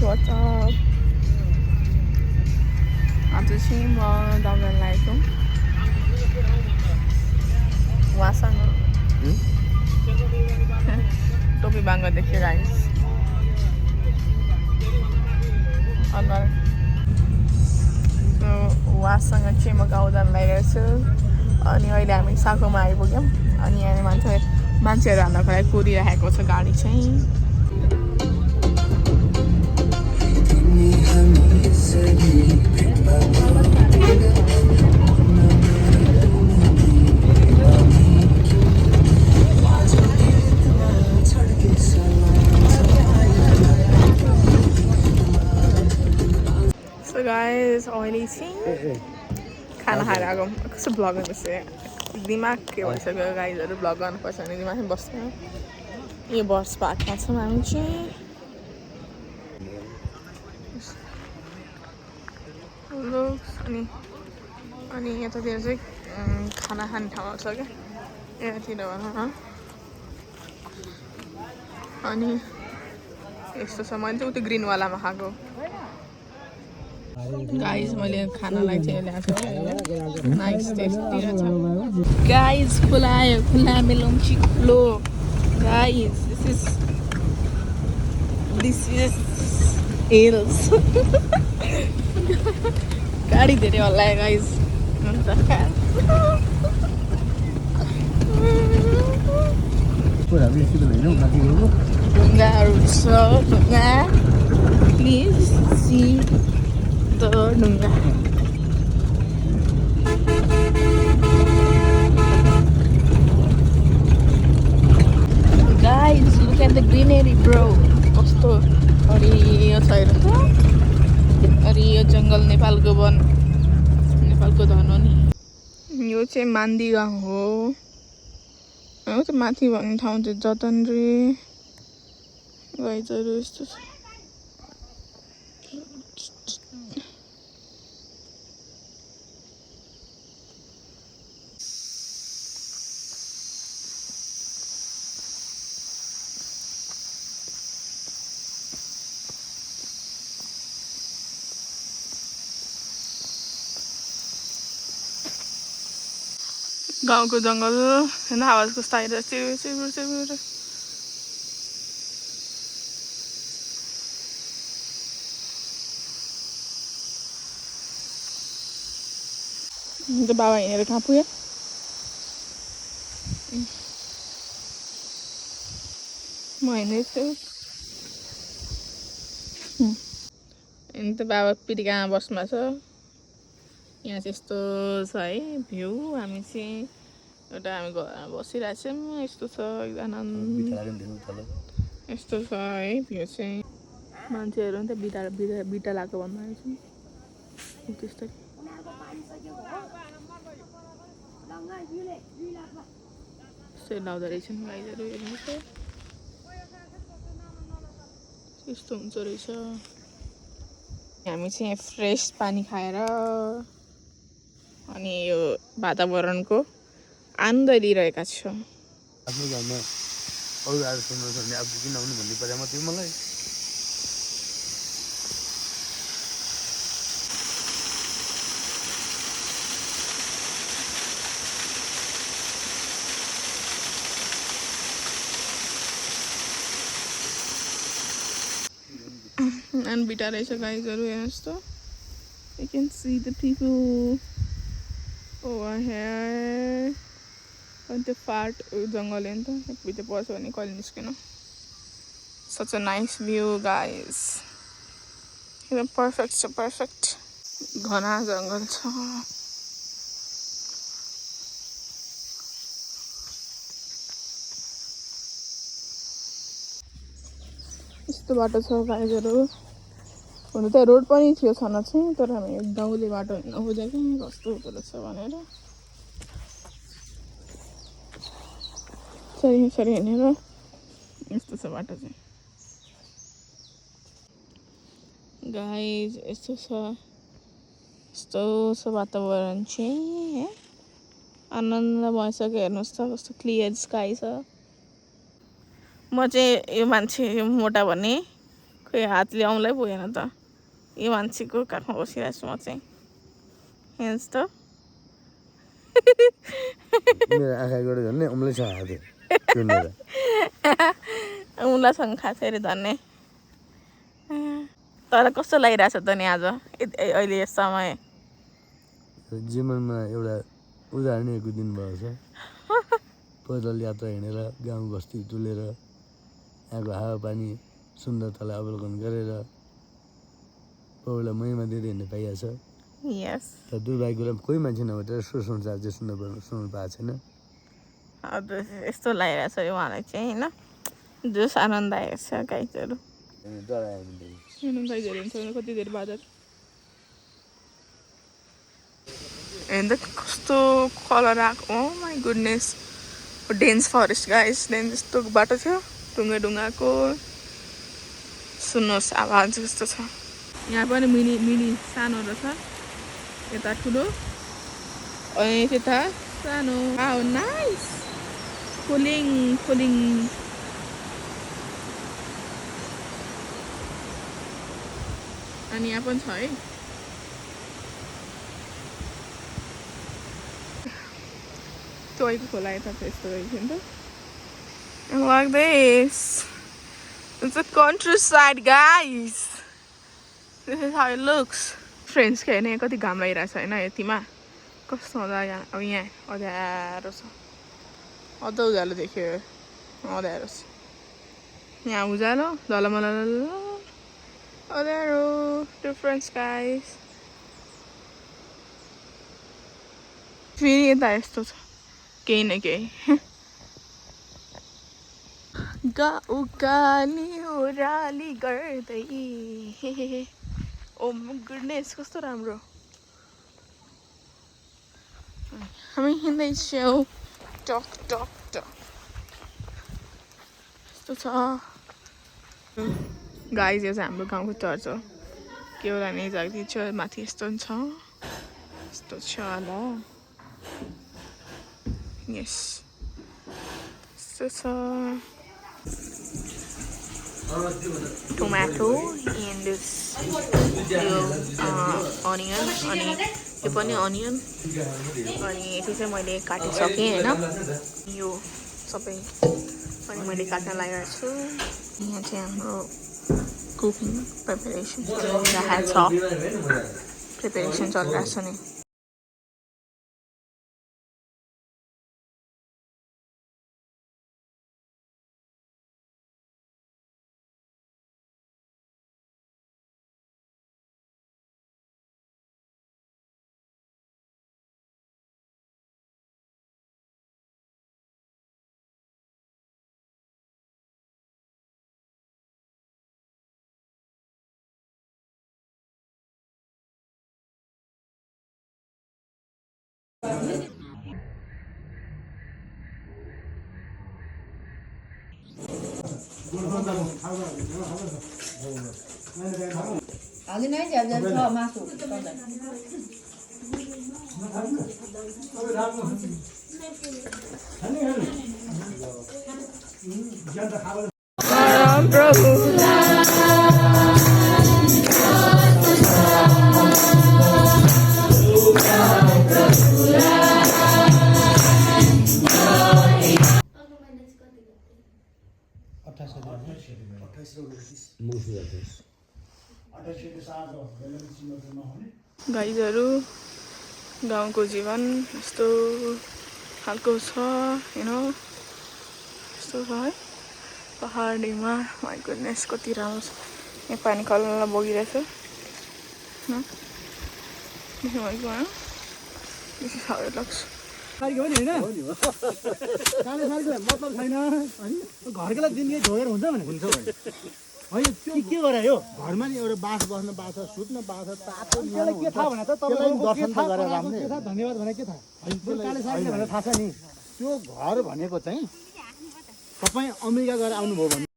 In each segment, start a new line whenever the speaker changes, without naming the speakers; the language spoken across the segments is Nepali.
what's up? आज चाहिँ म दाउन लागेको उहाँसँग टोपी बाङ्गो देख्यो गाइस अनुहार उहाँसँग चाहिँ म गाउँ जान लागिरहेको छु अनि अहिले हामी साकोमा आइपुग्यौँ अनि यहाँ मान्छेहरू हाल्नको लागि कुदिराखेको छ गाडी चाहिँ So guys, अहिले चाहिँ खाना खाएर आएको कस्तो भ्लग गर्नुपर्छ दिमाग के भइसक्यो गाइजहरू भ्लग गर्नुपर्छ भने दिमागमै बस्दैन यो बस पार्कमा छौँ हामी चाहिँ अनि यतातिर चाहिँ खाना खाने ठाउँहरू छ क्या यतातिर भनौँ न अनि यस्तो छ मैले चाहिँ उतै ग्रिनवालामा खाएको गाइस मैले खानालाई चाहिँ ल्याएको नाइस टेस्टी छ गाइस खुला मेलम्ची खुलो गाइस दिस इज हिल्स गाडी धेरै हल्ला गाइस ढुङ्गाहरू छ ढुङ्गा प्लिज सी द ढुङ्गा guys look at the greenery bro कस्तो हरियो छ हेर्नु त हरियो जङ्गल नेपालको वन नेपालको धन हो नि यो चाहिँ मान्दी गाउँ हो त्यो माथि भन्ने ठाउँ चाहिँ जतनरी गाइजहरू यस्तो छ गाउँको जङ्गल होइन आवाज कस्तो आइरहेको छ बाबा हिँडेर कहाँ पुग्यो म हिँड्दैछु अनि त बाबा पिटिकामा बस्नु छ यहाँ चाहिँ यस्तो छ है भ्यू हामी चाहिँ एउटा हामी घरमा बसिरहेछौँ यस्तो छ एकजना यस्तो छ है भ्यू चाहिँ मान्छेहरू नि त बिटा लगाएको भन्नु त्यस्तै यस्तै लाउँदो रहेछन् गाईहरू हेर्नुहोस् त यस्तो हुन्छ रहेछ हामी चाहिँ फ्रेस पानी खाएर अनि यो वातावरणको आनन्द लिइरहेका छौँ
आफ्नो घरमा अरू आएर सुन्नु भने अब किन आउनु भन्ने परे मात्रै मलाई
and beta रहेछ गाइजहरू हेर्नुहोस् त you can see the people over here and the fart जङ्गल हो नि त भित्र पर्छ भने कहिले निस्किनु such a nice view guys एकदम पर्फेक्ट छ पर्फेक्ट घना जङ्गल छ यस्तो बाटो छ गाइजहरू हुनु त रोड पनि थियो छन चाहिँ तर हामी गाउँले बाटो हिँड्न खोजेको कस्तो हुँदो रहेछ भनेर सरी हिँडेर यस्तो छ बाटो चाहिँ गाइज यस्तो छ वातावरण चाहिँ आनन्द भइसक्यो हेर्नुहोस् त कस्तो क्लियर स्काई छ म चाहिँ यो मान्छे मोटा भन्ने खोइ हातले आउँलै पुगेन त यो मान्छेको काखमा बसिरहेको छु म चाहिँ हेर्नुहोस् त
मेरो आँखाबाट झन् अम्लै छ हात चुनेर
उनलासँग खाएको छ अरे धन्ने तर कस्तो लागिरहेछ त नि आज अहिले यस समय
जीवनमा एउटा उदाहरणीयको दिन भएको छ पैदल यात्रा हिँडेर गाउँ बस्ती डुलेर यहाँको हावापानी सुन्दरतालाई अवलोकन गरेर पौडलाई महिमा दिँदै हिँड्नु पाइएको छ
यस
तर दुर्भाग्य कुरा कोही मान्छे नभएर सुसंसार चाहिँ सुन्नु पाएको छैन
यस्तो लागिरहेछ उहाँलाई चाहिँ होइन जोस आनन्द आएको छ गाइजहरू गाइजहरू हुन्छ कति धेरै बादल हेर्नु त कस्तो कलर आएको oh my goodness dense forest guys dense जस्तो बाटो थियो ढुङ्गाको सुन्नुहोस् आवाज जस्तो छ यहाँ पनि मिनी मिनी सानो रहेछ यता ठुलो अनि त्यता सानो हाउ नाइस फुलिङ अनि यहाँ पनि छ है टोयको खोला यता चाहिँ यस्तो रहेछ नि त like this it's a countryside guys this is how it looks friends के होइन कति घाम लागिरहेछ होइन यतिमा कस्तो हुँदा यहाँ अब यहाँ अँध्यारो छ अझ उज्यालो देख्यो अँध्यारो छ यहाँ उज्यालो झलमल अँध्यारो डिफरेन्स गाइस फेरि यता यस्तो छ केही न केही उकाली ओह्राली गर्दै ओ गुडनेस कस्तो राम्रो हामी हिँड्दैछौँ टक टक टक यस्तो छ गाइस यो चाहिँ हाम्रो गाउँको चर्च हो के होला नि जाग्दै छ माथि यस्तो छ यस्तो छ होला यस यस्तो छ टोमेटो एन्ड दिस यो अनियन अनि यो पनि अनियन अनि यति चाहिँ मैले काटिसकेँ होइन यो सबै पनि मैले काट्न लागेको छु यहाँ चाहिँ हाम्रो कुकिङ प्रिपरेसन चलिरहेको छ प्रिपरेसन चलिरहेको छ नि प्रभु गाईहरू गाउँको जीवन यस्तो खालको छ होइन यस्तो छ है पहाडीमा माई गुडनेस कति राम्रो छ यहाँ पानी कलर बगिरहेछ लाग्छ
घरकोलाई दिनकै धोएर हुन्छ भने हुन्छ होइन त्यो के गरायो घरमा नि एउटा बाँस बस्न बाँस सुत्न बाँस तातो के थाहा भने त तपाईँलाई दर्शन त गरेर राम्रै धन्यवाद भने के थाहा काले साथीले भनेर थाहा छ नि त्यो घर भनेको चाहिँ तपाईँ अमेरिका गएर आउनुभयो भने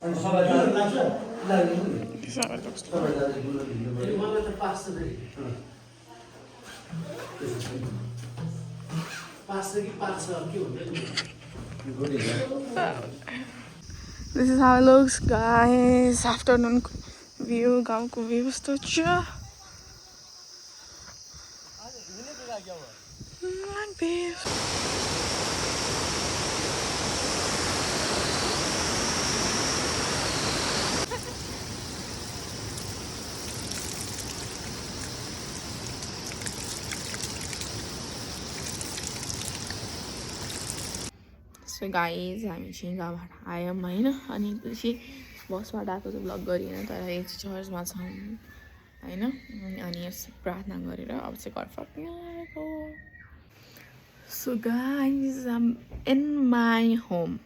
This is how it looks, guys. Afternoon view, गाउँको view यस्तो छ. Like this. So guys, हामी चाहिँ गाउँबाट आयौँ होइन अनि पछि बसबाट आएको चाहिँ भ्लग गरिएन तर यो चाहिँ चर्चमा छौँ होइन अनि यसो प्रार्थना गरेर अब चाहिँ घर फर्किन आएको. So guys, I'm in my home.